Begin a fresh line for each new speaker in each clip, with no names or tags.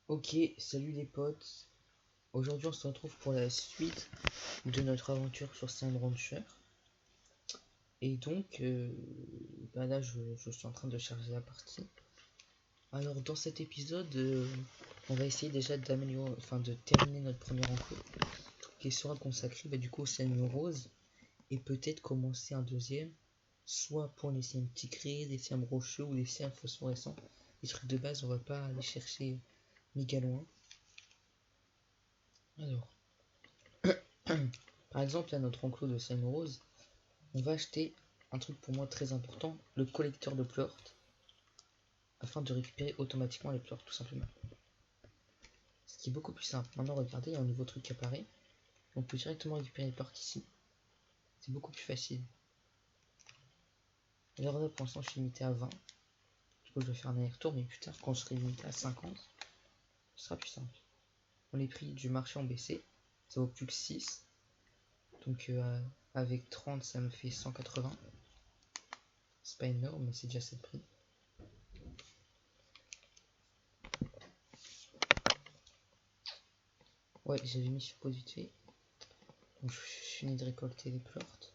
Ok, salut les potes. Aujourd'hui, on se retrouve pour la suite de notre aventure sur Slime Rancher. Et donc, là, je suis en train de charger la partie. Alors, dans cet épisode, on va essayer déjà d'améliorer, enfin de terminer notre premier enclos qui sera consacré du coup au slime rose et peut-être commencer un deuxième, soit pour les slimes tigrés, les slimes rocheux ou les slimes phosphorescents. Les trucs de base, on va pas aller chercher méga loin. Alors. Par exemple, à notre enclos de slime rose, on va acheter un truc pour moi très important, le collecteur de plort, afin de récupérer automatiquement les plorts, tout simplement. Ce qui est beaucoup plus simple. Maintenant, regardez, il y a un nouveau truc qui apparaît. On peut directement récupérer les plorts ici. C'est beaucoup plus facile. Alors là, pour l'instant, je suis limité à 20. Du coup, je vais faire un aller-retour, mais plus tard, quand je serai limité à 50, ce sera plus simple. Les prix du marché ont baissé. Ça vaut plus que 6. Donc, avec 30, ça me fait 180. C'est pas énorme, mais c'est déjà ça le prix. Ouais, j'avais mis sur pause vite fait. Donc je finis de récolter les plorts.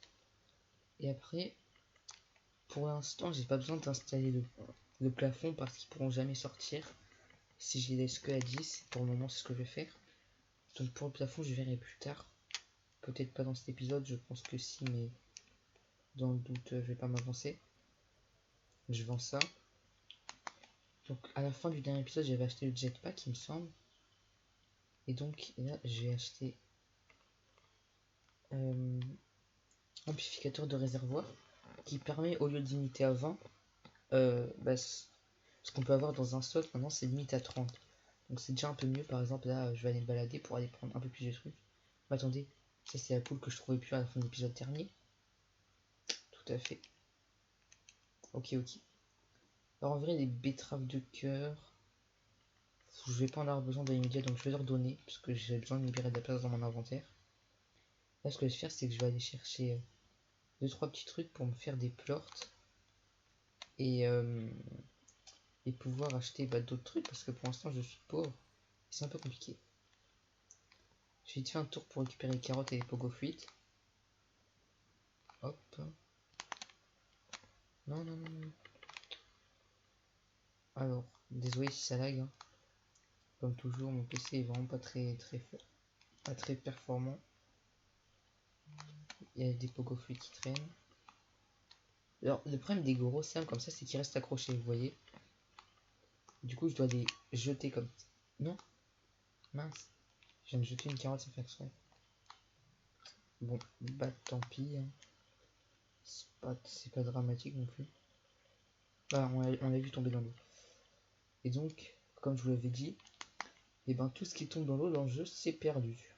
Et après, pour l'instant, j'ai pas besoin d'installer le plafond parce qu'ils pourront jamais sortir. Si je les laisse que à 10, pour le moment, c'est ce que je vais faire. Donc pour le plafond, je verrai plus tard. Peut-être pas dans cet épisode, je pense que si, mais dans le doute, je vais pas m'avancer. Je vends ça. Donc à la fin du dernier épisode, j'avais acheté le jetpack, il me semble. Et donc là, j'ai acheté amplificateur de réservoir qui permet, au lieu de limiter à 20, ce qu'on peut avoir dans un slot, maintenant c'est limite à 30. Donc c'est déjà un peu mieux. Par exemple, là, je vais aller me balader pour aller prendre un peu plus de trucs. Mais attendez, ça c'est la poule que je trouvais plus à la fin de l'épisode dernier. Tout à fait. Ok. Alors en vrai, les betteraves de cœur, je vais pas en avoir besoin dans l'immédiat, donc je vais leur donner, parce que j'ai besoin de libérer de la place dans mon inventaire. Là, ce que je vais faire, c'est que je vais aller chercher 2-3 petits trucs pour me faire des plorts. Et, pouvoir acheter d'autres trucs, parce que pour l'instant, je suis pauvre. C'est un peu compliqué. Je vais vite faire un tour pour récupérer les carottes et les pogo fruits. Hop. Non. Alors, désolé si ça lag. Hein. Comme toujours, mon PC est vraiment pas très fort. Pas très performant. Il y a des pogo fruits qui traînent. Alors, le problème des gros sims comme ça, c'est qu'ils restent accrochés, vous voyez. Du coup, je dois les jeter comme... Non. Mince. Je viens de jeter une carotte sans faire exprès. Bon, tant pis. Hein. C'est pas dramatique non plus. Bah, on l'a vu tomber dans l'eau. Et donc, comme je vous l'avais dit, et tout ce qui tombe dans l'eau dans le jeu, c'est perdu.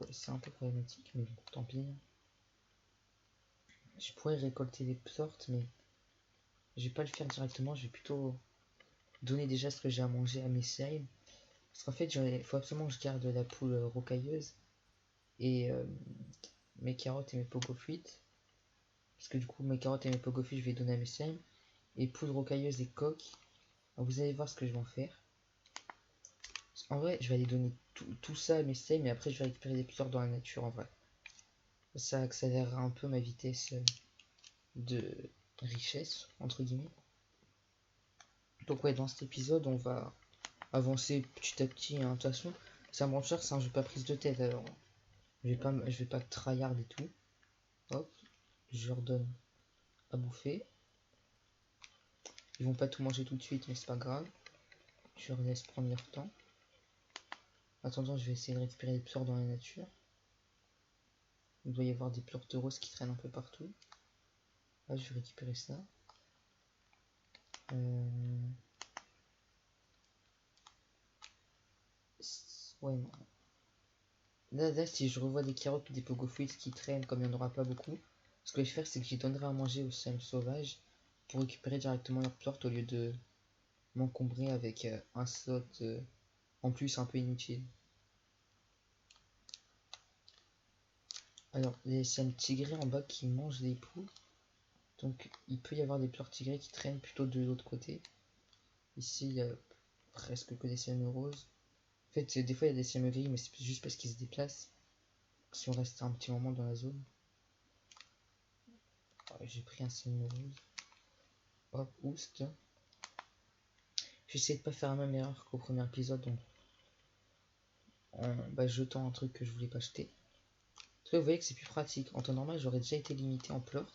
Ouais, c'est un peu problématique, mais bon, tant pis. Je pourrais récolter les sortes, mais je vais pas le faire directement. Je vais plutôt donner déjà ce que j'ai à manger à mes slimes. Parce qu'en fait, il faut absolument que je garde la poule rocailleuse et mes carottes et mes pogo fruits. Parce que du coup, mes carottes et mes pogo fruits, je vais donner à mes slimes. Et poule rocailleuse et coque. Alors, vous allez voir ce que je vais en faire. En vrai, je vais aller donner tout ça à mes slimes, mais après, je vais récupérer des pleurs dans la nature en vrai. Ça accélérera un peu ma vitesse de richesse, entre guillemets. Donc ouais, dans cet épisode, on va avancer petit à petit. Hein. De toute façon, Slime Rancher, c'est un jeu pas prise de tête, alors je vais pas tryhard et tout. Hop, je leur donne à bouffer. Ils vont pas tout manger tout de suite, mais c'est pas grave. Je leur laisse prendre leur temps. Attendant, je vais essayer de récupérer des pleurs dans la nature. Il doit y avoir des pleurs de rose qui traînent un peu partout. Là, je vais récupérer ça. Ouais, non. Là, si je revois des carottes ou des pogo fruits qui traînent, comme il n'y en aura pas beaucoup, ce que je vais faire, c'est que j'y donnerai à manger aux slimes sauvages pour récupérer directement leur plort au lieu de m'encombrer avec un slot en plus un peu inutile. Alors, les slimes tigrés en bas qui mangent les poules. Donc, il peut y avoir des pleurs tigrés qui traînent plutôt de l'autre côté. Ici, il y a presque que des slimes roses. En fait, des fois il y a des slimes gris, mais c'est juste parce qu'ils se déplacent. Si on reste un petit moment dans la zone. J'ai pris un slime rose. Hop, oust. J'essaie de pas faire la même erreur qu'au premier épisode en jetant un truc que je voulais pas acheter. En tout cas, vous voyez que c'est plus pratique. En temps normal, j'aurais déjà été limité en pleurs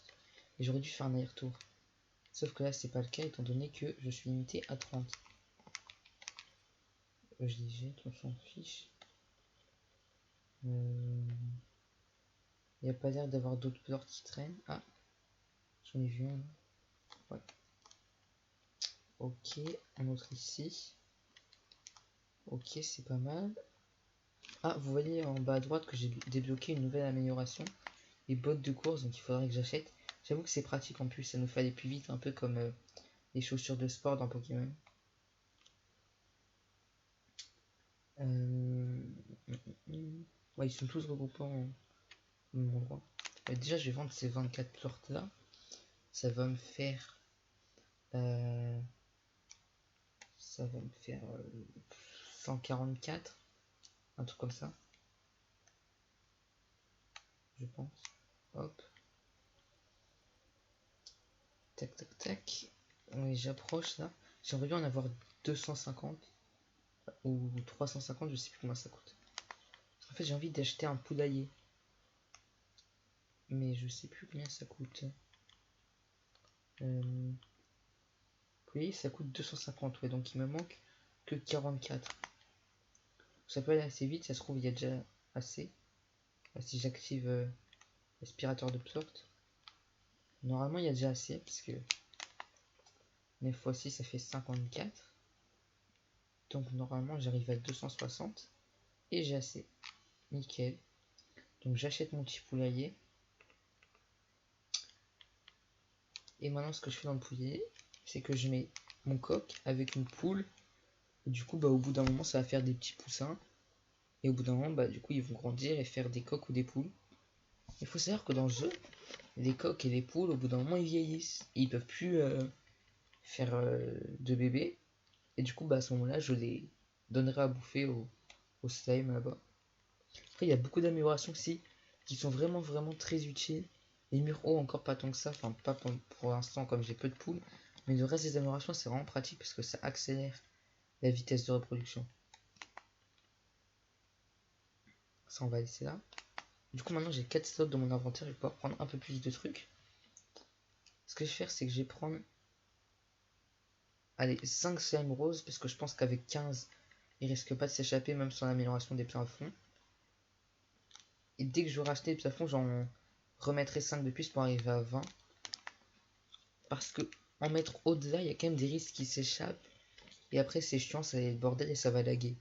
et j'aurais dû faire un aller-retour. Sauf que là, c'est pas le cas étant donné que je suis limité à 30. Je les jette, on s'en fiche. Il n'y a pas l'air d'avoir d'autres pleurs qui traînent. Ah, j'en ai vu un. Ouais. Ok, un autre ici. Ok, c'est pas mal. Ah, vous voyez en bas à droite que j'ai débloqué une nouvelle amélioration. Les bottes de course, donc il faudrait que j'achète. J'avoue que c'est pratique en plus, ça nous fait aller plus vite, un peu comme les chaussures de sport dans Pokémon. Ouais, ils sont tous regroupés en même endroit. Déjà, je vais vendre ces 24 plorts là. Ça va me faire... ça va me faire 144. Un truc comme ça. Je pense. Hop. Tac, tac, tac. Oui, j'approche là. J'aimerais bien en avoir 250. Ou 350, je sais plus combien ça coûte. En fait, j'ai envie d'acheter un poulailler. Mais je sais plus combien ça coûte. Oui, ça coûte 250, ouais, donc il me manque que 44. Ça peut aller assez vite, ça se trouve, il y a déjà assez. Là, si j'active l'aspirateur de plort, normalement il y a déjà assez, parce que 9 fois 6 ça fait 54. Donc normalement j'arrive à 260 et j'ai assez. Nickel. Donc j'achète mon petit poulailler. Et maintenant ce que je fais dans le poulailler, c'est que je mets mon coq avec une poule. Et du coup, au bout d'un moment, ça va faire des petits poussins. Et au bout d'un moment, du coup, ils vont grandir et faire des coqs ou des poules. Il faut savoir que dans le jeu, les coqs et les poules, au bout d'un moment, ils vieillissent. Et ils peuvent plus faire de bébés. Et du coup, à ce moment-là, je les donnerai à bouffer au slime là-bas. Après, il y a beaucoup d'améliorations aussi qui sont vraiment, vraiment très utiles. Les murs hauts, encore pas tant que ça. Enfin, pas pour l'instant, comme j'ai peu de poules. Mais le reste des améliorations, c'est vraiment pratique parce que ça accélère la vitesse de reproduction. Ça, on va laisser là. Du coup, maintenant j'ai 4 slots dans mon inventaire. Je vais pouvoir prendre un peu plus de trucs. Ce que je vais faire, c'est que je vais prendre, allez, 5 slime roses. Parce que je pense qu'avec 15, il risque pas de s'échapper, même sans l'amélioration des plafonds. Et dès que je vais racheter les plafonds, j'en remettrai 5 de plus pour arriver à 20. Parce que en mettre au-delà, il y a quand même des risques qui s'échappent. Et après, c'est chiant, ça va être le bordel et ça va laguer.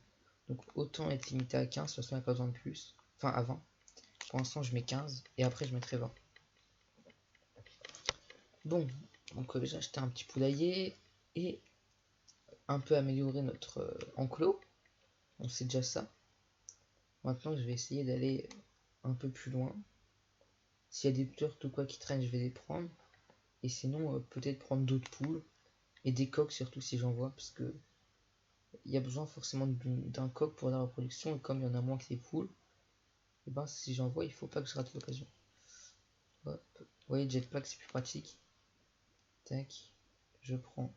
Donc autant être limité à 15, de toute façon, il n'y a pas besoin de plus. Enfin, à 20. Pour l'instant, je mets 15 et après, je mettrai 20. Bon, donc j'ai acheté un petit poulailler et un peu améliorer notre enclos. On sait déjà ça. Maintenant, je vais essayer d'aller un peu plus loin. S'il y a des turtles ou quoi qui traînent, je vais les prendre. Et sinon, peut-être prendre d'autres poules. Et des coqs, surtout si j'en vois. Parce que il y a besoin forcément d'un coq pour la reproduction. Et comme il y en a moins que les poules, et ben si j'en vois, il faut pas que je rate l'occasion. Hop. Vous voyez, jetpack, c'est plus pratique. Tac. Je prends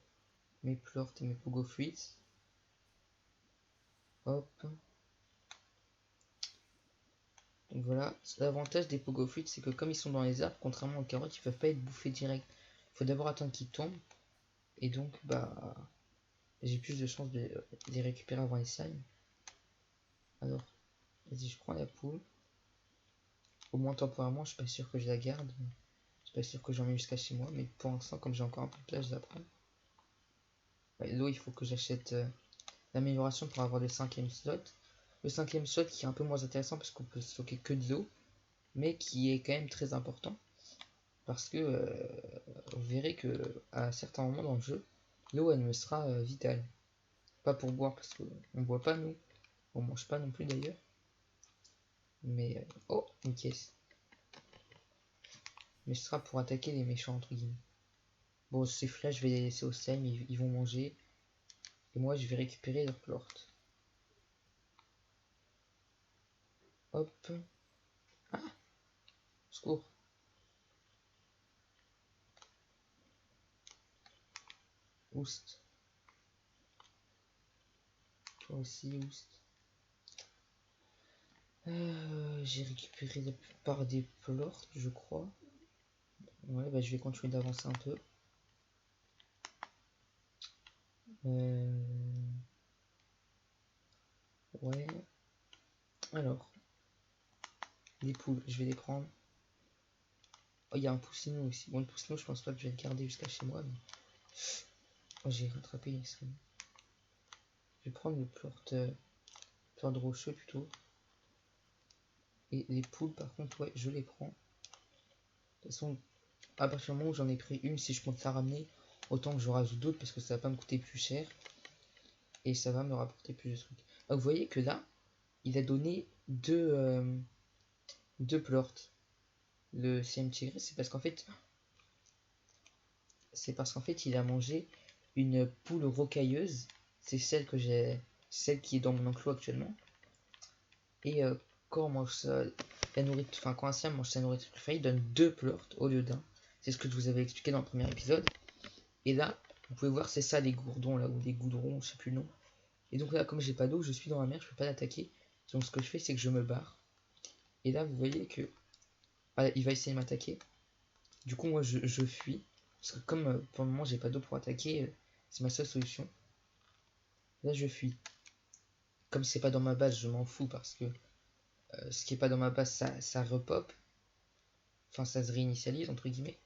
mes plorts et mes pogo fruits. Hop. Donc voilà, l'avantage des pogo fruits, c'est que comme ils sont dans les arbres, contrairement aux carottes, ils peuvent pas être bouffés direct. Il faut d'abord attendre qu'ils tombent. Et donc, j'ai plus de chances de les récupérer avant les slimes. Alors, vas-y, je prends la poule. Au moins temporairement, je suis pas sûr que je la garde. Je suis pas sûr que j'en mets jusqu'à chez moi. Mais pour l'instant, comme j'ai encore un peu de place, je la prends. Ouais, l'eau, il faut que j'achète l'amélioration pour avoir le 5ème slot. Le 5ème slot qui est un peu moins intéressant parce qu'on peut stocker que de l'eau. Mais qui est quand même très important. Parce que vous verrez que à certains moments dans le jeu, l'eau elle me sera vitale. Pas pour boire parce qu'on boit pas nous, on mange pas non plus d'ailleurs. Mais oh, une caisse. Mais ce sera pour attaquer les méchants entre guillemets. Bon, ces flashs je vais les laisser au slime, ils vont manger. Et moi, je vais récupérer leur plort. Hop. Ah, secours. Oust. Toi aussi, oust. J'ai récupéré la plupart des plorts, je crois. Ouais, bah je vais continuer d'avancer un peu. Ouais. Alors. Les poules, je vais les prendre. Oh, il y a un poussineau aussi. Bon, le poussineau, je pense pas que je vais le garder jusqu'à chez moi. Mais... oh, j'ai rattrapé les screens. Je vais prendre le plort de rocheux plutôt. Et les poules, par contre, ouais, je les prends. De toute façon, à partir du moment où j'en ai pris une, si je compte la ramener, autant que je rajoute d'autres parce que ça va pas me coûter plus cher. Et ça va me rapporter plus de trucs. Donc, vous voyez que là, il a donné deux plorts. Le CM Tigre, c'est parce qu'en fait, il a mangé une poule rocailleuse. C'est celle que j'ai, celle qui est dans mon enclos actuellement. Et quand on mange la nourriture, enfin quand un CM mange sa nourriture préférée, il donne deux plorts au lieu d'un. C'est ce que je vous avais expliqué dans le premier épisode. Et là, vous pouvez voir, c'est ça les gourdons là, ou les goudrons, je sais plus le nom. Et donc là, comme j'ai pas d'eau, je suis dans la mer, je peux pas l'attaquer. Donc ce que je fais, c'est que je me barre. Et là, vous voyez que il va essayer de m'attaquer. Du coup, moi, je fuis. Parce que comme pour le moment, j'ai pas d'eau pour attaquer, c'est ma seule solution. Là, je fuis. Comme c'est pas dans ma base, je m'en fous parce que ce qui est pas dans ma base, ça repop. Enfin, ça se réinitialise, entre guillemets.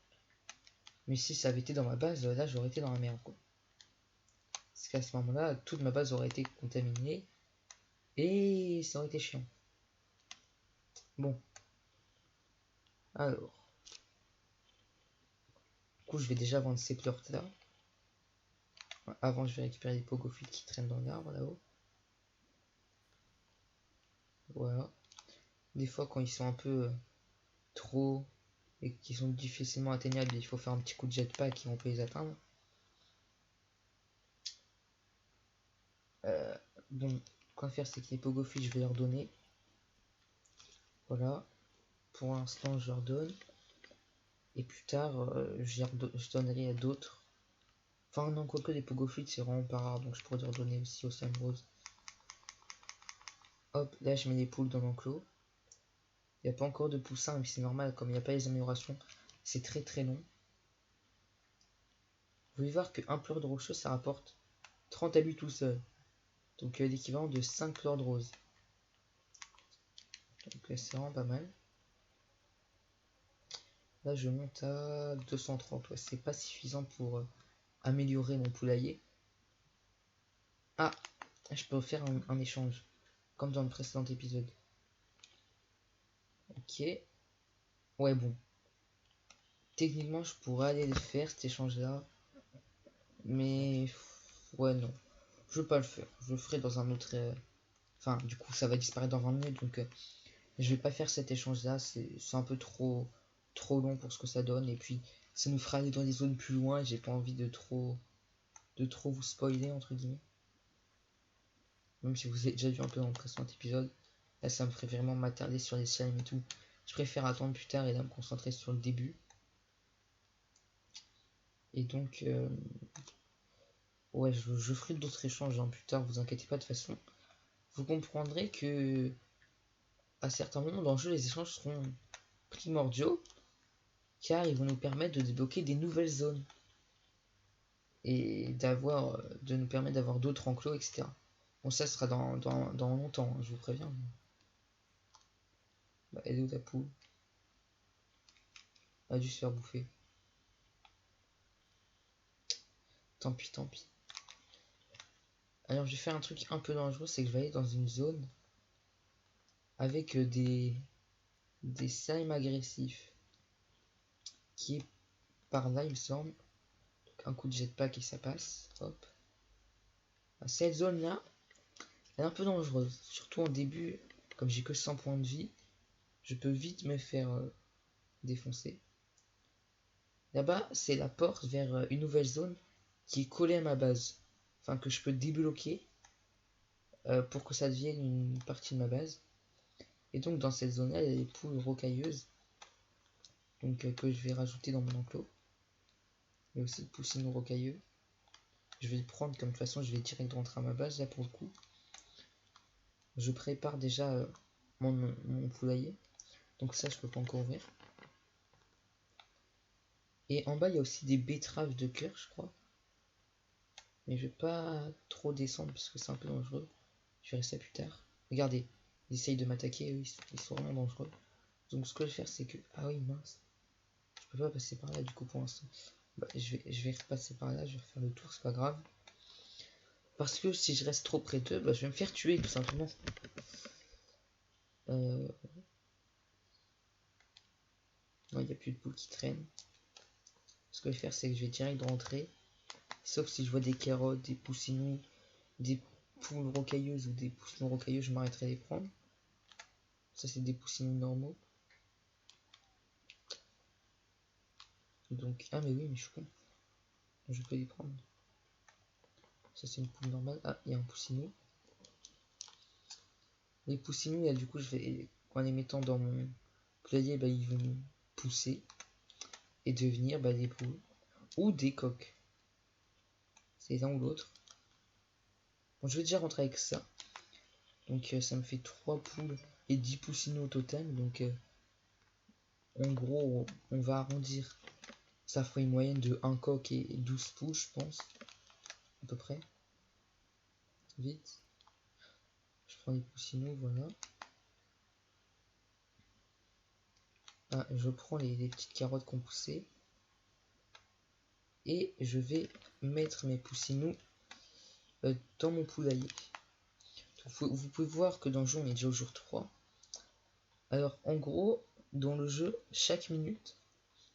Mais si ça avait été dans ma base, là, j'aurais été dans la merde, quoi. Parce qu'à ce moment-là, toute ma base aurait été contaminée. Et ça aurait été chiant. Bon. Alors. Du coup, je vais déjà vendre ces pleurs là. Avant, je vais récupérer les pogophytes qui traînent dans l'arbre là-haut. Voilà. Des fois, quand ils sont un peu trop et qui sont difficilement atteignables, il faut faire un petit coup de jetpack et on peut les atteindre. Bon, quoi faire, c'est que les pogophytes, je vais leur donner. Voilà. Pour l'instant, je leur donne. Et plus tard, je donnerai à d'autres. Enfin, non, quoique les pogophytes, c'est vraiment pas rare, donc je pourrais leur donner aussi au Sam Rose. Hop, là, je mets les poules dans l'enclos. Il n'y a pas encore de poussins, mais c'est normal, comme il n'y a pas les améliorations, c'est très très long. Vous pouvez voir qu'un pleur de rocheux, ça rapporte 30 à lui tout seul. Donc l'équivalent de 5 pleurs de rose. Donc c'est vraiment pas mal. Là je monte à 230. Ouais, c'est pas suffisant pour améliorer mon poulailler. Ah, je peux faire un échange. Comme dans le précédent épisode. Ok. Ouais, bon. Techniquement, je pourrais aller le faire, cet échange-là. Mais... ouais, non. Je veux pas le faire. Je le ferai dans un autre... enfin, du coup, ça va disparaître dans 20 minutes. Donc, je vais pas faire cet échange-là. C'est un peu trop long pour ce que ça donne. Et puis, ça nous fera aller dans des zones plus loin. J'ai pas envie de trop vous spoiler, entre guillemets. Même si vous avez déjà vu un peu dans le précédent épisode. Là, ça me ferait vraiment m'attarder sur les slimes et tout. Je préfère attendre plus tard et là me concentrer sur le début. Et donc, ouais, je ferai d'autres échanges plus tard, vous inquiétez pas. De toute façon. Vous comprendrez que à certains moments dans le jeu, les échanges seront primordiaux car ils vont nous permettre de débloquer des nouvelles zones et de nous permettre d'avoir d'autres enclos, etc. Bon, ça sera dans longtemps, hein, je vous préviens. Bah, elle est où ta poule? Elle a dû se faire bouffer. Tant pis, tant pis. Alors, je vais faire un truc un peu dangereux, c'est que je vais aller dans une zone avec des slimes agressifs qui est par là, il me semble. Donc, un coup de jetpack et ça passe. Hop. Cette zone là, elle est un peu dangereuse, surtout en début. Comme j'ai que 100 points de vie, je peux vite me faire défoncer. Là-bas, c'est la porte vers une nouvelle zone qui est collée à ma base. enfin que je peux débloquer pour que ça devienne une partie de ma base. Et donc dans cette zone là il y a les poules rocailleuses, donc que je vais rajouter dans mon enclos. Il y a aussi le poussinou rocailleux. Je vais le prendre comme de toute façon je vais direct rentrer à ma base là pour le coup. Je prépare déjà mon poulailler. Donc ça je peux pas encore ouvrir. Et en bas il y a aussi des betteraves de cœur je crois. Mais je vais pas trop descendre parce que c'est un peu dangereux. Je verrai ça plus tard. Regardez, ils essayent de m'attaquer, eux ils sont vraiment dangereux. Donc ce que je vais faire c'est que... Ah oui mince. Je peux pas passer par là du coup pour l'instant. Bah, je vais repasser par là, je vais refaire le tour, c'est pas grave. Parce que si je reste trop près d'eux, bah, je vais me faire tuer tout simplement. Non, il n'y a plus de poules qui traînent. Ce que je vais faire c'est que je vais direct rentrer. Sauf si je vois des carottes, des poussinous, des poules rocailleuses ou des poussins rocailleux, je m'arrêterai à les prendre. Ça c'est des poussins normaux. Donc, ah mais oui, mais je suis con. Je peux les prendre. Ça c'est une poule normale. Ah, il y a un poussinou. Les poussinous, là du coup, je vais, en les mettant dans mon poulailler, bah, ils vont pousser et devenir bah, des poules ou des coques. C'est l'un ou l'autre. Bon, je vais déjà rentrer avec ça. Donc ça me fait 3 poules et 10 poussinots au total. Donc en gros, on va arrondir. Ça fera une moyenne de 1 coq et 12 poules, je pense. À peu près. Vite. Je prends les poussinots, voilà. Ah, je prends les petites carottes qu'on poussait. Et je vais mettre mes poussinots dans mon poulailler. Vous pouvez voir que dans le jeu, on est déjà au jour 3. Alors, en gros, dans le jeu, chaque minute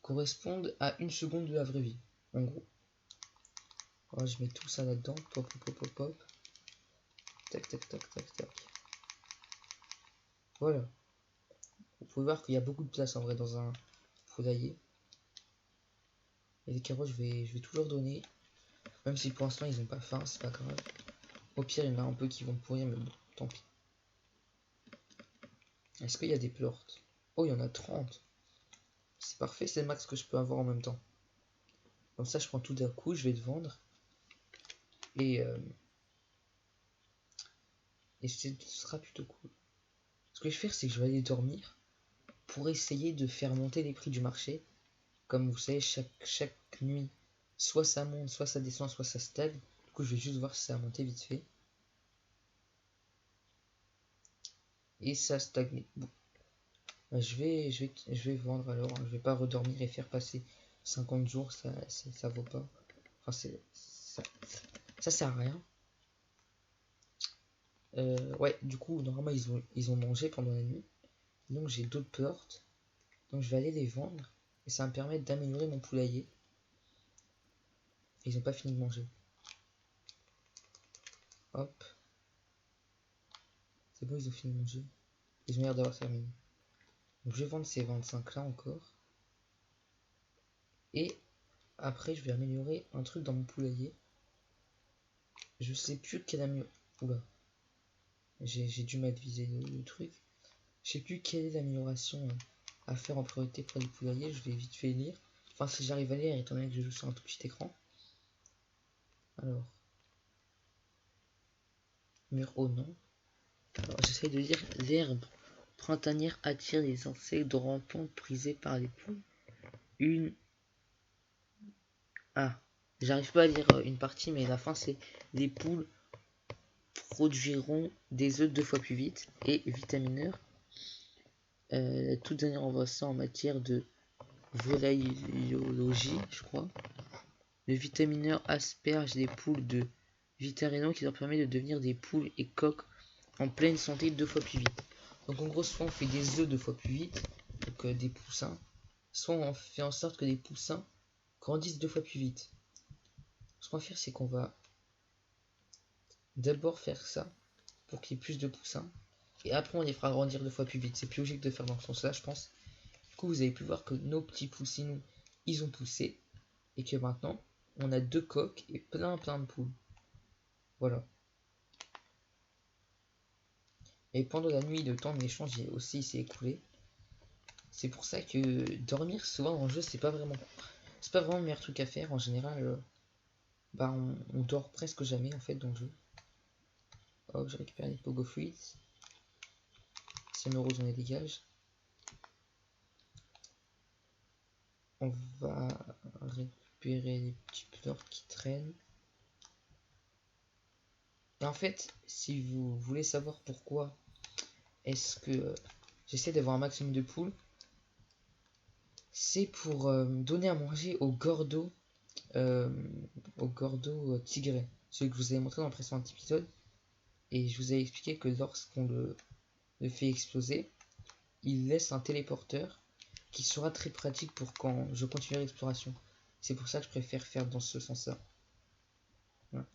correspond à 1 seconde de la vraie vie. En gros. Alors, je mets tout ça là-dedans. Pop, pop, pop, pop, pop. Tac, tac, tac, tac, tac. Voilà. Vous pouvez voir qu'il y a beaucoup de place en vrai dans un poulailler. Et les carottes, je vais tout leur donner. Même si pour l'instant, ils n'ont pas faim, c'est pas grave. Au pire, il y en a un peu qui vont pourrir, mais bon, tant pis. Est-ce qu'il y a des plortes? Oh, il y en a 30. C'est parfait, c'est le max que je peux avoir en même temps. Comme ça, je prends tout d'un coup, je vais le vendre. Et ce sera plutôt cool. Ce que je vais faire, c'est que je vais aller dormir pour essayer de faire monter les prix du marché. Comme vous savez, chaque nuit, soit ça monte, soit ça descend, soit ça stagne. Du coup, je vais juste voir si ça a monté vite fait. Et ça a stagné. Bon. Bah, je vais vendre alors. Je vais pas redormir et faire passer 50 jours, ça vaut pas. Enfin, ça sert à rien. Ouais, du coup, normalement, ils ont mangé pendant la nuit. Donc, j'ai d'autres portes. Donc, je vais aller les vendre. Et ça va me permettre d'améliorer mon poulailler. Et ils ont pas fini de manger. Hop. C'est bon, ils ont fini de manger. Ils ont l'air d'avoir terminé. Donc, je vais vendre ces 25 là encore. Et après, je vais améliorer un truc dans mon poulailler. Je sais plus quelle amélioration. Oula. J'ai dû mal viser le truc. Je sais plus quelle est l'amélioration à faire en priorité pour les poulaillers. Je vais vite fait lire. Enfin, si j'arrive à lire, étant donné que je joue sur un tout petit écran. Alors. Mur haut, non. Alors, j'essaie de lire. L'herbe printanière attire les insectes rampantes prisés par les poules. Ah. J'arrive pas à lire une partie, mais la fin c'est les poules produiront des œufs 2 fois plus vite. Et vitamineur. La toute dernière invention en matière de volaillologie, je crois. Le vitamineur asperge les poules de Vitarino qui leur permet de devenir des poules et coqs en pleine santé 2 fois plus vite. Donc en gros, soit on fait des œufs 2 fois plus vite, donc des poussins, soit on fait en sorte que les poussins grandissent 2 fois plus vite. Ce qu'on va faire, c'est qu'on va d'abord faire ça pour qu'il y ait plus de poussins, et après on les fera grandir 2 fois plus vite. C'est plus logique de faire dans ce sens-là, je pense. Du coup, vous avez pu voir que nos petits poussinous, ils ont poussé, et que maintenant, on a 2 coqs et plein de poules. Voilà. Et pendant la nuit, le temps de l'échange aussi s'est écoulé. C'est pour ça que dormir souvent en jeu, c'est pas vraiment le meilleur truc à faire. En général, bah on dort presque jamais en fait dans le jeu. Hop, je récupère les Pogo Fruits. Si me rose, on les dégage. On va récupérer les petits pleurs qui traînent. Et en fait, si vous voulez savoir pourquoi est-ce que j'essaie d'avoir un maximum de poules, c'est pour donner à manger euh, au gordo tigré, celui que je vous avais montré dans le précédent épisode. Et je vous ai expliqué que lorsqu'on le fait exploser, il laisse un téléporteur qui sera très pratique pour quand je continuerai l'exploration. C'est pour ça que je préfère faire dans ce sens-là. Voilà.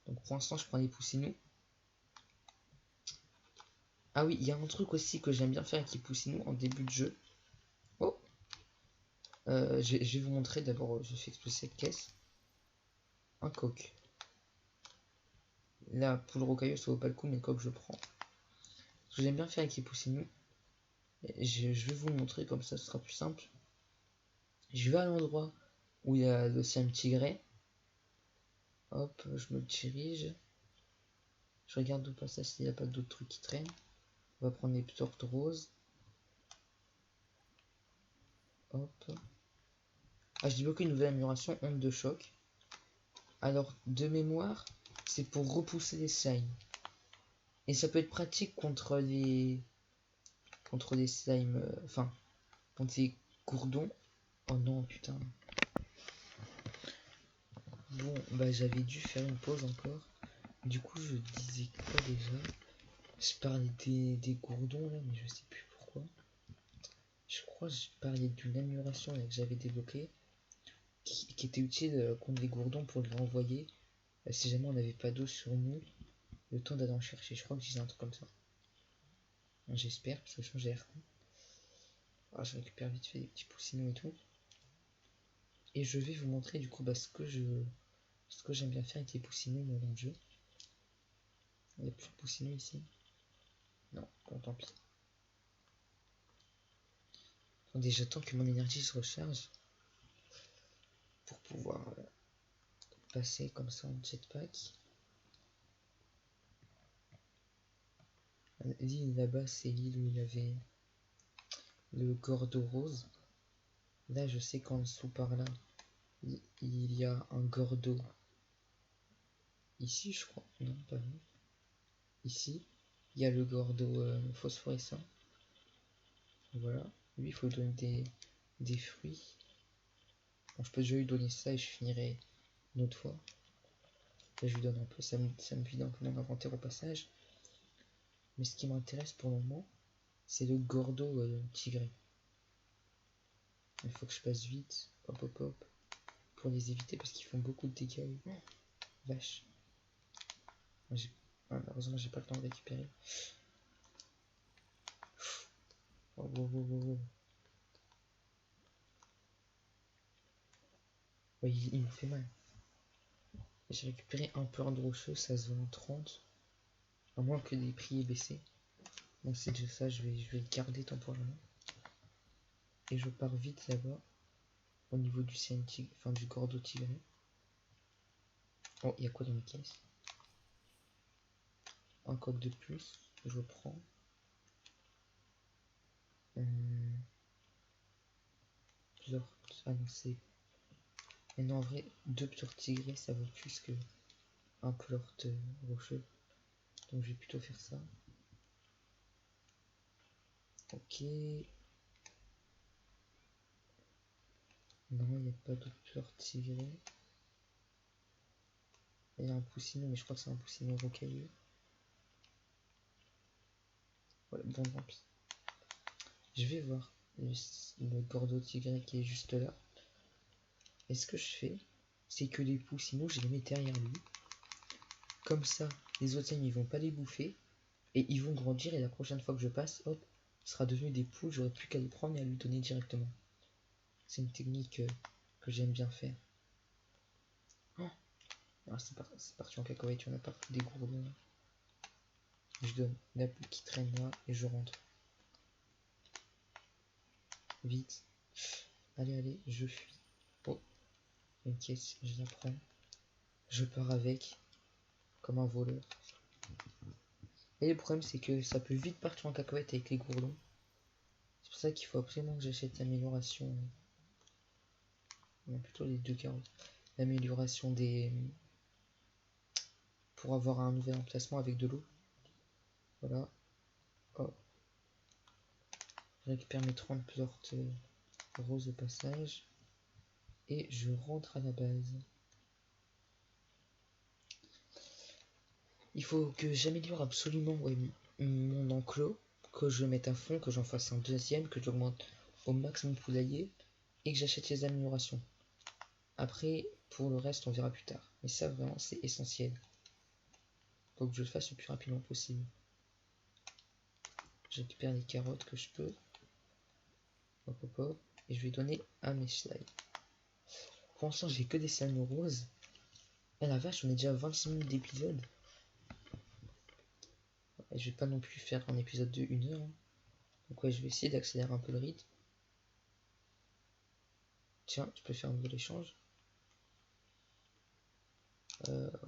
Donc pour l'instant, je prends les poussinoux. Ah oui, il y a un truc aussi que j'aime bien faire avec les poussinoux en début de jeu. Oh, je vais vous montrer d'abord, je fais exploser cette caisse. Un coq. Là, pour le rocailleux, ça vaut pas le coup, mais le coq, je prends. Ce que j'aime bien faire avec les poussinoux, je vais vous le montrer comme ça, ce sera plus simple. Je vais à l'endroit où il y a l'océan tigré. Hop, je me dirige. Je regarde au passage s'il n'y a pas d'autres trucs qui traînent. On va prendre les tortes roses. Hop. Ah, je débloque une nouvelle amélioration, onde de choc. Alors, de mémoire, c'est pour repousser les slimes. Et ça peut être pratique contre les slimes, enfin, contre les gourdons. Oh non, putain. Bon, bah j'avais dû faire une pause encore. Du coup, je disais quoi déjà? Je parlais des gourdons là, mais je sais plus pourquoi. Je crois que je parlais d'une amélioration là, que j'avais débloquée qui était utile contre les gourdons pour les renvoyer si jamais on n'avait pas d'eau sur nous, le temps d'aller en chercher. Je crois que je disais un truc comme ça. J'espère, parce que sinon j'ai l'air con. Alors, je récupère vite fait les petits poussinots et tout. Et je vais vous montrer du coup bah, ce que j'aime bien faire avec les poussinots dans le jeu. Il n'y a plus de poussinots ici. Non, bon tant pis. Attendez, j'attends que mon énergie se recharge pour pouvoir passer comme ça en jetpack. L'île là-bas, c'est l'île où il y avait le gordo rose. Là, je sais qu'en dessous par là, il y a un gordo. Ici, je crois. Non, pas là. Ici, il y a le gordo phosphorescent. Voilà. Lui, il faut lui donner des fruits. Bon, je peux déjà lui donner ça et je finirai une autre fois. Là, je lui donne un peu. Ça me vide un peu mon inventaire au passage. Mais ce qui m'intéresse pour le moment, c'est le gordo tigré. Il faut que je passe vite. Hop, hop, hop. Pour les éviter parce qu'ils font beaucoup de dégâts. Vache. Malheureusement, j'ai pas le temps de récupérer. Oh, oh, oh, oh, oh. Ouais, il me fait mal. J'ai récupéré un peu de rocheux, ça se vend 30. À moins que les prix aient baissé. Donc c'est déjà ça, je vais le garder temporairement. Et je pars vite là-bas. Au niveau du CNT, enfin du gordo tigré. Oh, il y a quoi dans mes caisses? Un coq de plus, je prends. Plusieurs. Ah non, c'est. Mais non, en vrai, deux pleurs tigrés, ça vaut plus que un pleur de rocheux. Donc je vais plutôt faire ça. Ok. Non, il n'y a pas d'autre pleurs tigrés. Il y a un poussinou, mais je crois que c'est un poussinou rocailleux. Ouais, bon, tant pis. Je vais voir le gordo tigré qui est juste là. Et ce que je fais, c'est que les poussinots, je les mets derrière lui. Comme ça, les autres ils vont pas les bouffer. Et ils vont grandir. Et la prochaine fois que je passe, hop, ce sera devenu des poules. J'aurai plus qu'à les prendre et à lui donner directement. C'est une technique que j'aime bien faire. Oh, Ah, c'est parti en cacahuète, il y en a partout des gourdons. Je donne la poule qui traîne là et je rentre. Vite. Allez, allez, je fuis. Oh, une caisse, je la prends. Je pars avec, comme un voleur. Et le problème, c'est que ça peut vite partir en cacahuète avec les gourdons. C'est pour ça qu'il faut absolument que j'achète l'amélioration. Non, plutôt les 2 carottes. L'amélioration des... pour avoir un nouvel emplacement avec de l'eau. Voilà. Oh. Je récupère mes 30 plantes roses au passage. Et je rentre à la base. Il faut que j'améliore absolument mon enclos. Que je mette à fond, que j'en fasse un deuxième, que j'augmente au max mon poulailler. Et que j'achète les améliorations. Après, pour le reste, on verra plus tard. Mais ça, vraiment, c'est essentiel. Faut que je le fasse le plus rapidement possible. Je récupère les carottes que je peux. Hop, hop, hop. Et je vais donner à mes slimes. Pour l'instant, j'ai que des slimes roses. Et la vache, on est déjà à 26 minutes d'épisode. Et je vais pas non plus faire un épisode de 1 heure. Hein. Donc ouais, je vais essayer d'accélérer un peu le rythme. Tiens, tu peux faire un nouvel échange.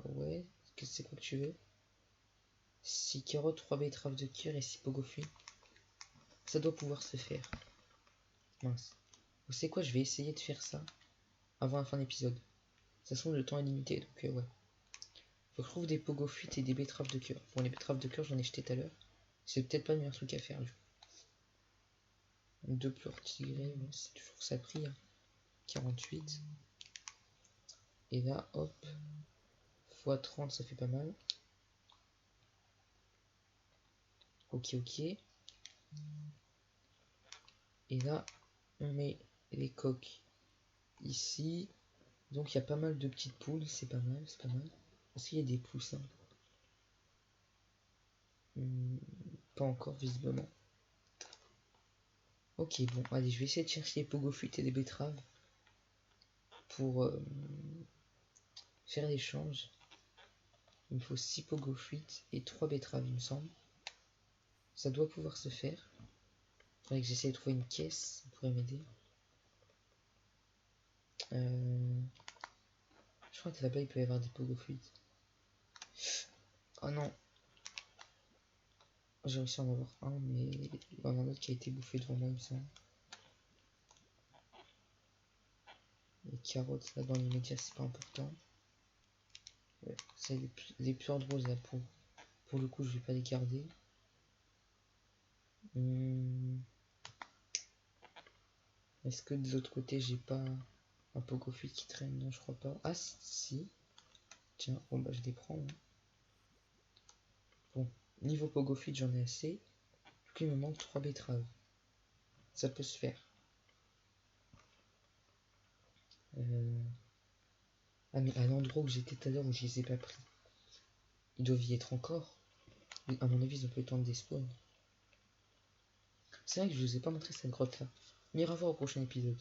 Ouais. C'est quoi que tu veux? 6 carottes, 3 betteraves de cœur et 6 pogofis. Ça doit pouvoir se faire. Mince. Vous savez quoi, je vais essayer de faire ça avant la fin de l'épisode. De toute façon, le temps est limité, donc ouais. Faut que je trouve des pogofits et des betteraves de cœur. Bon, les betteraves de cœur, j'en ai jeté tout à l'heure. C'est peut-être pas le meilleur truc à faire, du coup. 2 pleurs tigrés, bon, c'est toujours ça pris. Hein. 48. Et là, hop. x 30, ça fait pas mal. Ok, ok. Et là, on met les coques ici. Donc il y a pas mal de petites poules, c'est pas mal, c'est pas mal. Est-ce qu'il y a des poussins? Pas encore, visiblement. Ok, bon, allez, je vais essayer de chercher les pogofits et des betteraves pour faire l'échange. Il me faut 6 pogofits et 3 betteraves, il me semble. Ça doit pouvoir se faire. Il faudrait que j'essaie de trouver une caisse, ça pourrait m'aider. Je crois que là-bas, il peut y avoir des pogofits. Oh non! J'ai réussi à en avoir un, mais il y en a un autre qui a été bouffé devant moi, il me semble. Les carottes, là, dans l'immédiat, c'est pas important. Ouais, c'est les pleurs de rose, là, pour le coup, je vais pas les garder. Est-ce que de l'autre côté, j'ai pas un pogofit qui traîne? Non, je crois pas. Ah, si. Tiens, bon, bah, je les prends. Hein. Bon, niveau pogofit, j'en ai assez. Du coup, il me manque 3 betteraves. Ça peut se faire. Ah, mais à l'endroit où j'étais tout à l'heure, où je les ai pas pris, ils doivent y être encore. Mais à mon avis, ils ont pas eu le temps de despawn. C'est vrai que je vous ai pas montré cette grotte là. On ira voir au prochain épisode.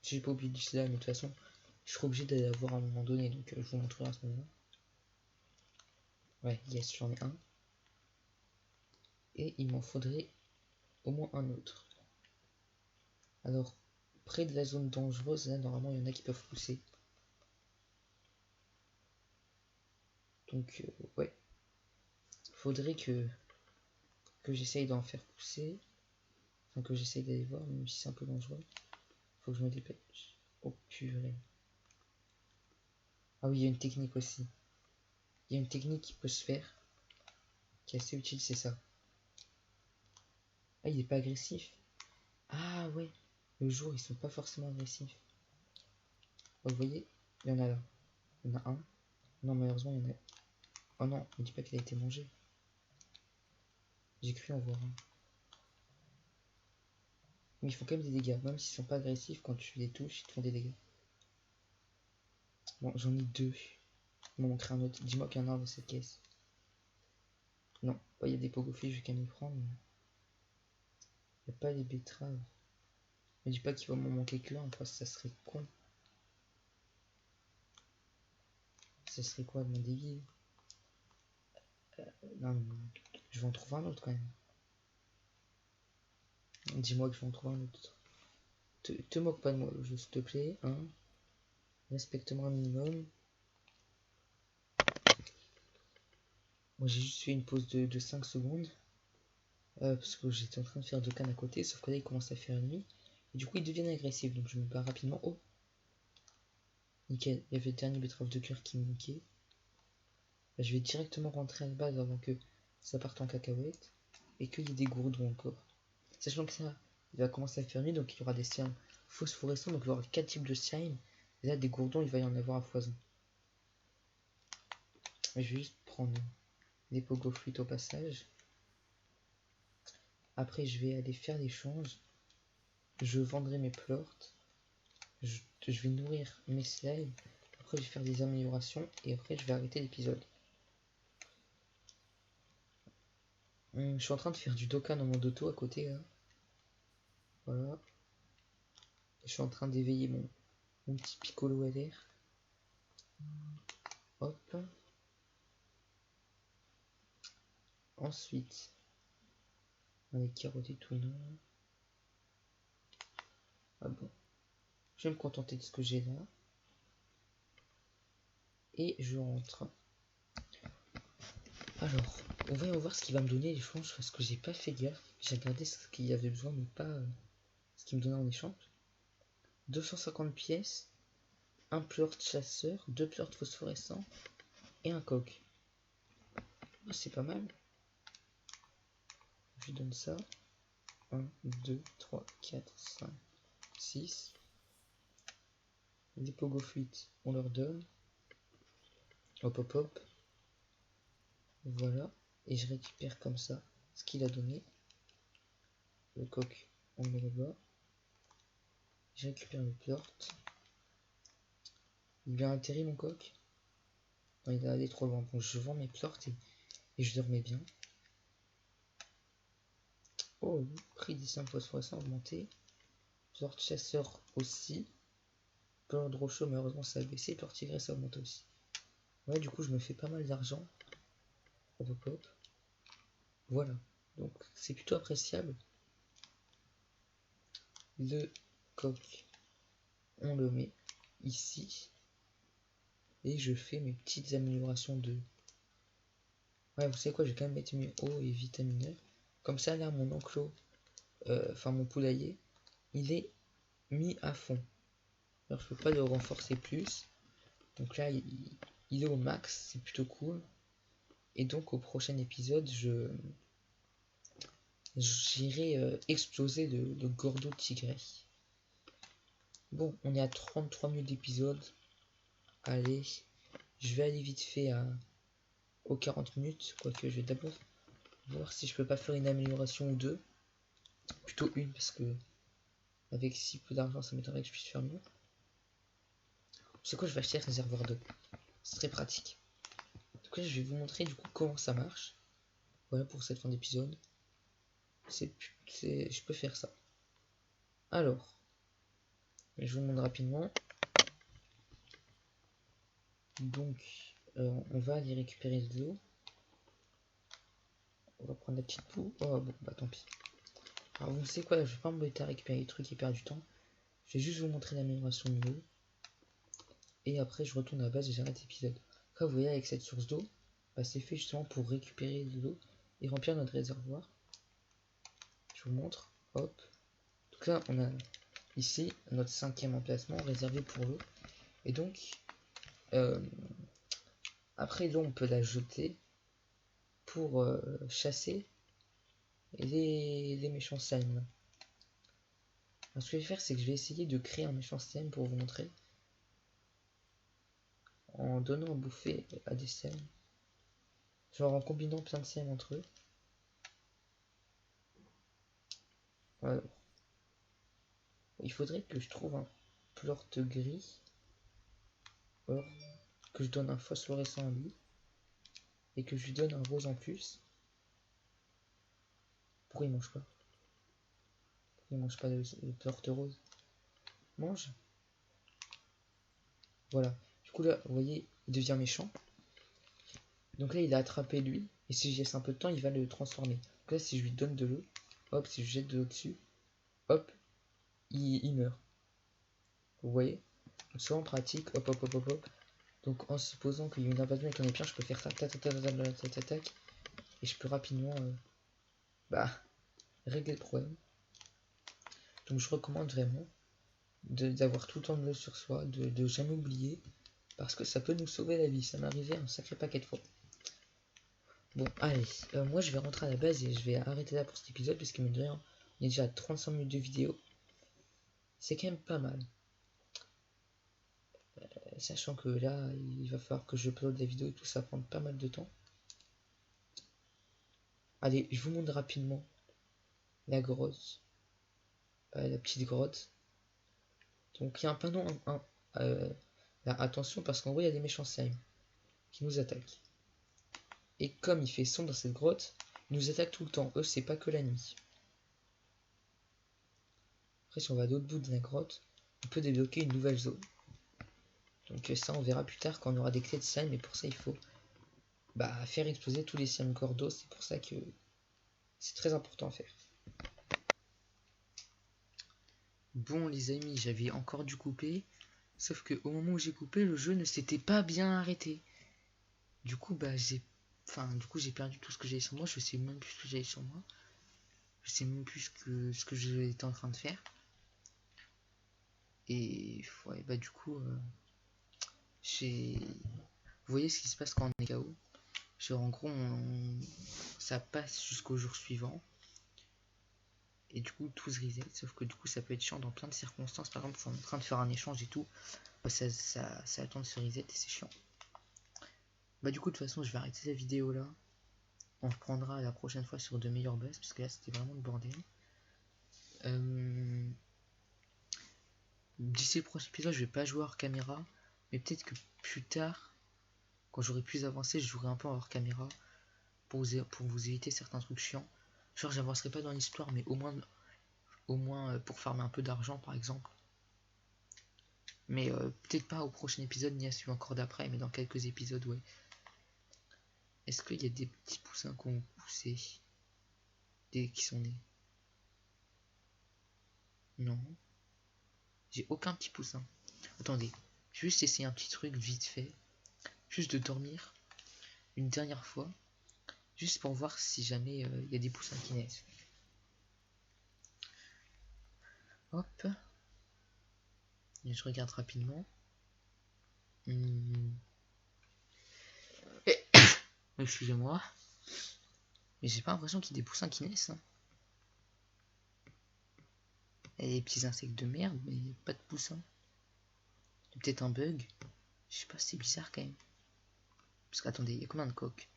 Si j'ai pas oublié d'ici là, mais de toute façon, je serai obligé d'aller la voir à un moment donné, donc je vous montrerai à ce moment-là. Ouais, yes, j'en ai un. Et il m'en faudrait au moins un autre. Alors, près de la zone dangereuse, là, normalement, il y en a qui peuvent pousser. Donc, ouais. Faudrait que j'essaye d'en faire pousser. Enfin, que j'essaye d'aller voir, même si c'est un peu dangereux. Faut que je me dépêche. Oh, purée. Ah oui, il y a une technique aussi. Il y a une technique qui peut se faire, qui est assez utile, c'est ça. Ah, il est pas agressif. Ah ouais, le jour, ils sont pas forcément agressifs. Oh, vous voyez, il y en a là. Il y en a un. Non, malheureusement, il y en a... Oh non, ne dis pas qu'il a été mangé. J'ai cru en voir un. Mais ils font quand même des dégâts. Même s'ils sont pas agressifs, quand tu les touches, ils te font des dégâts. Bon, j'en ai 2. Il m'en manquerait un autre. Dis-moi qu'il y en a un dans cette caisse. Non, il y a des pogofis, je vais quand même les prendre. Mais... il n'y a pas les betteraves. Ne dis pas qu'il va m'en manquer que là, ça serait con. ce serait quoi mon débit? Non, mais je vais en trouver un autre quand même. Dis-moi que je vais en trouver un autre. Te moque pas de moi, s'il te plaît. Hein. Respecte-moi un minimum. Moi j'ai juste fait une pause de 5 secondes. Parce que j'étais en train de faire 2 cannes à côté. Sauf que là il commence à faire nuit. Et du coup ils deviennent agressifs. Donc je me bats rapidement. Oh, nickel. Il y avait le dernier betterave de cœur qui me manquait. Bah, je vais directement rentrer à la base avant que ça parte en cacahuète. Et qu'il y ait des gourdons encore. Sachant que ça, il va commencer à faire nuit. Donc il y aura des slimes phosphorescents. Donc il y aura 4 types de slime. Et là des gourdons il va y en avoir à foison. Mais je vais juste prendre des pogo fruits au passage. Après je vais aller faire l'échange. Je vendrai mes plorts. Je vais nourrir mes slimes. Après je vais faire des améliorations. Et après je vais arrêter l'épisode. Je suis en train de faire du Dokkan dans mon doto à côté là. Voilà. Je suis en train d'éveiller mon petit Piccolo LR. Hop. Ensuite, on les carottes et tout, non. Ah bon. Je vais me contenter de ce que j'ai là. Et je rentre. Alors, on va voir ce qu'il va me donner l'échange parce que j'ai pas fait gaffe. J'ai regardé ce qu'il y avait besoin, mais pas ce qu'il me donnait en échange. 250 pièces, un pleur de chasseur, 2 pleurs de phosphorescents et un coq. Oh, c'est pas mal. Je lui donne ça. 1, 2, 3, 4, 5, 6. Les pogo fruits, on leur donne. Hop hop hop. Voilà. Et je récupère comme ça ce qu'il a donné. Le coq, on le met là-bas. Je récupère le plort. Il a atterri mon coq. Non, il est allé trop loin. Donc je vends mes plorts et je dormais bien. Oh, prix des 5 phosphorescents augmenté. Plort chasseur aussi. Plort de rocheux, malheureusement ça a baissé. Plort tigresse ça augmente aussi. Ouais, du coup je me fais pas mal d'argent. Hop hop hop. Voilà. Donc c'est plutôt appréciable. Le coq, on le met ici. Et je fais mes petites améliorations de... Ouais, vous savez quoi, je vais quand même mettre mes eau et vitamineurs. Comme ça, là, mon enclos, enfin mon poulailler, il est mis à fond. Alors, je peux pas le renforcer plus. Donc là, il est au max, c'est plutôt cool. Et donc, au prochain épisode, j'irai exploser le Gordo Tigré. Bon, on est à 33 minutes d'épisode. Allez, je vais aller vite fait aux 40 minutes. Quoique, je vais d'abord voir si je peux pas faire une amélioration ou deux. Plutôt une, parce que avec si peu d'argent, ça m'étonnerait que je puisse faire mieux. C'est quoi, je vais acheter un réservoir d'eau. C'est très pratique. Donc là, je vais vous montrer du coup comment ça marche. Voilà pour cette fin d'épisode. Je peux faire ça. Alors, je vous montre rapidement. Donc, on va aller récupérer de l'eau. On va prendre la petite boue. Oh bon, bah tant pis. Alors, vous savez quoi, je vais pas m'embêter à récupérer les trucs et perdre du temps. Je vais juste vous montrer l'amélioration de l'eau. Et après, je retourne à la base et j'arrête l'épisode. Là, vous voyez, avec cette source d'eau, bah, c'est fait justement pour récupérer de l'eau et remplir notre réservoir. Je vous montre. Hop. Donc là, on a ici notre 5e emplacement réservé pour l'eau. Et donc, après l'eau, on peut la jeter pour chasser les méchants slimes. Alors, ce que je vais faire, c'est que je vais essayer de créer un méchant slime pour vous montrer. En donnant à bouffer à des slimes. Genre en combinant plein de slimes entre eux. Alors, il faudrait que je trouve un plort gris. Or, que je donne un phosphorescent à lui. Et que je lui donne un rose en plus. Pourquoi il mange pas? Il mange pas le plort rose. Mange. Voilà. Du coup là, vous voyez, il devient méchant. Donc là, il a attrapé lui. Et si je laisse un peu de temps, il va le transformer. Donc là, si je lui donne de l'eau, hop, si je jette de l'eau dessus, hop, il meurt. Vous voyez? Donc souvent pratique, hop, hop, hop, hop, hop. Donc en supposant qu'il y a une invasion et qu'on est plein, je peux faire ça, tac, tac, tac, tac, tac, tac, tac, tac, et je peux rapidement régler le problème. Donc je recommande vraiment d'avoir tout le temps de l'eau sur soi, de jamais oublier, parce que ça peut nous sauver la vie. Ça m'est arrivé un sacré paquet de fois. Bon, allez, moi je vais rentrer à la base et je vais arrêter là pour cet épisode, parce que mine de rien, on est déjà à 35 minutes de vidéo. C'est quand même pas mal. Sachant que là, il va falloir que je upload la vidéo et tout, ça va prendre pas mal de temps. Allez, je vous montre rapidement la grotte, la petite grotte. Donc il y a un panneau, là, attention parce qu'en gros il y a des méchants slime qui nous attaquent. Et comme il fait sombre dans cette grotte, ils nous attaquent tout le temps. Eux, c'est pas que la nuit. Après, si on va à l'autre bout de la grotte, on peut débloquer une nouvelle zone. Donc ça, on verra plus tard quand on aura des clés de slime. Mais pour ça, il faut faire exploser tous les slime cordos. C'est pour ça que c'est très important à faire. Bon les amis, j'avais encore dû couper. Sauf que au moment où j'ai coupé, le jeu ne s'était pas bien arrêté. Du coup, j'ai perdu tout ce que j'avais sur moi. Je sais même plus ce que j'avais sur moi. Je sais même plus ce que j'étais en train de faire. Et ouais, du coup, vous voyez ce qui se passe quand on est KO. Genre en gros, ça passe jusqu'au jour suivant. Et du coup, tout se reset. Sauf que du coup, ça peut être chiant dans plein de circonstances. Par exemple, si on est en train de faire un échange et tout, ça a le temps de se reset et c'est chiant. Du coup, de toute façon, je vais arrêter la vidéo là. On reprendra la prochaine fois sur de meilleures bases. Parce que là, c'était vraiment le bordel. D'ici le prochain épisode, je vais pas jouer hors caméra. Mais peut-être que plus tard, quand j'aurai plus avancé, je jouerai un peu hors caméra. Pour vous éviter certains trucs chiants. Genre, j'avancerai pas dans l'histoire, mais au moins pour farmer un peu d'argent, par exemple. Mais peut-être pas au prochain épisode, ni à celui encore d'après, mais dans quelques épisodes, ouais. Est-ce qu'il y a des petits poussins qui ont poussé? Qui sont nés? Non. J'ai aucun petit poussin. Attendez, juste essayer un petit truc vite fait. Juste de dormir une dernière fois. Juste pour voir si jamais il y a des poussins qui naissent. Hop. Et je regarde rapidement. Excusez-moi. Mais j'ai pas l'impression qu'il y ait des poussins qui naissent. Hein. Il y a des petits insectes de merde, mais pas de poussins. Il y a peut-être un bug. Je sais pas, c'est bizarre quand même. Parce qu'attendez, il y a combien de coques?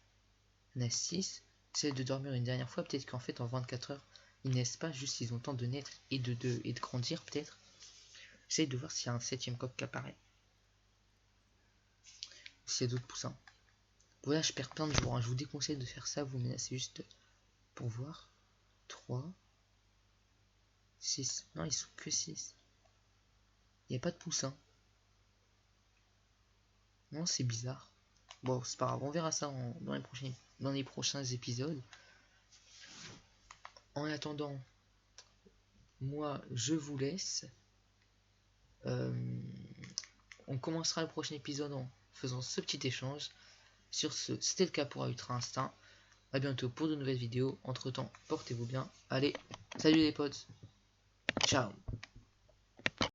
Il y en a 6. J'essaie de dormir une dernière fois. Peut-être qu'en fait, en 24 heures, ils naissent pas. Juste ils ont le temps de naître et de grandir, peut-être. J'essaie de voir s'il y a un 7ème coq qui apparaît. S'il y a d'autres poussins. Voilà, je perds plein de jours. Hein. Je vous déconseille de faire ça. Vous menacez juste pour voir. 3. 6. Non, ils sont que 6. Il n'y a pas de poussins. Non, c'est bizarre. Bon, c'est pas grave. On verra ça dans les prochains épisodes. En attendant, moi, je vous laisse. On commencera le prochain épisode en faisant ce petit échange. Sur ce, c'était le cas pour Ultra Instinct. A bientôt pour de nouvelles vidéos. Entre temps, portez-vous bien. Allez, salut les potes. Ciao.